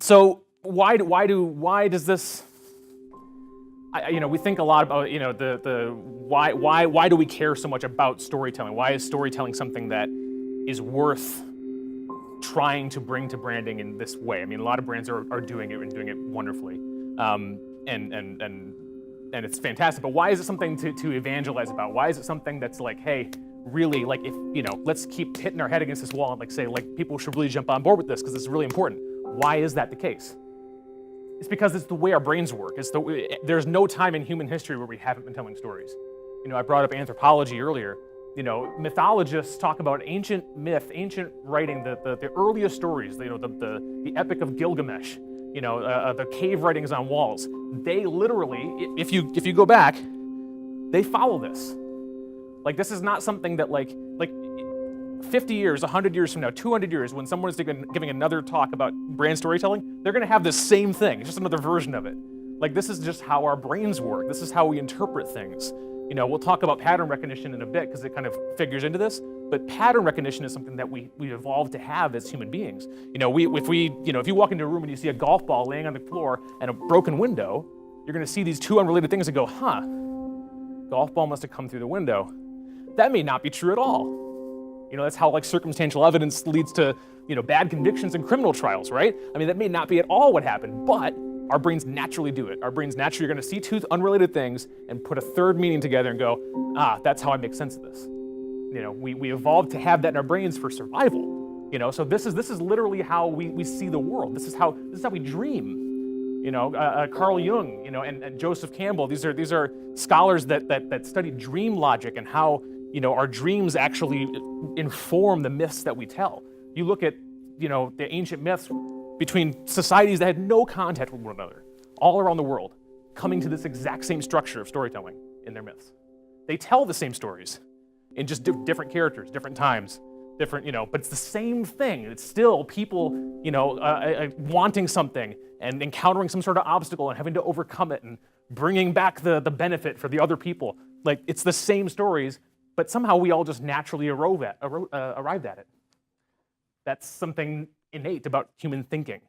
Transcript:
So why does this? We think a lot about the why do we care so much about storytelling? Why is storytelling something that is worth trying to bring to branding in this way? I mean, a lot of brands are doing it and doing it wonderfully, and it's fantastic. But why is it something to evangelize about? Why is it something that's like, hey, really, like, if let's keep hitting our head against this wall and like say, like, people should really jump on board with this because it's really important. Why is that the case? It's because it's the way our brains work. There's no time in human history where we haven't been telling stories. I brought up anthropology earlier. Mythologists talk about ancient myth, ancient writing, the earliest stories. The Epic of Gilgamesh. The cave writings on walls. They literally, if you go back, they follow this. Like, this is not something that like 50 years, 100 years from now, 200 years, when someone is giving another talk about brand storytelling, they're gonna have the same thing. It's just another version of it. Like, this is just how our brains work. This is how we interpret things. We'll talk about pattern recognition in a bit because it kind of figures into this, but pattern recognition is something that we evolved to have as human beings. If you walk into a room and you see a golf ball laying on the floor and a broken window, you're gonna see these two unrelated things and go, huh, golf ball must have come through the window. That may not be true at all. That's how like circumstantial evidence leads to, bad convictions in criminal trials, right? I mean, that may not be at all what happened, but our brains naturally do it. Our brains naturally are gonna see two unrelated things and put a third meaning together and go, that's how I make sense of this. We evolved to have that in our brains for survival. So this is literally how we see the world. This is how we dream. Carl Jung, and Joseph Campbell, these are scholars that study dream logic and how our dreams actually inform the myths that we tell. You look at, the ancient myths between societies that had no contact with one another, all around the world, coming to this exact same structure of storytelling in their myths. They tell the same stories in just different characters, different times, different, but it's the same thing. It's still people, wanting something and encountering some sort of obstacle and having to overcome it and bringing back the benefit for the other people. Like, it's the same stories, but somehow we all just naturally arrived at it. That's something innate about human thinking.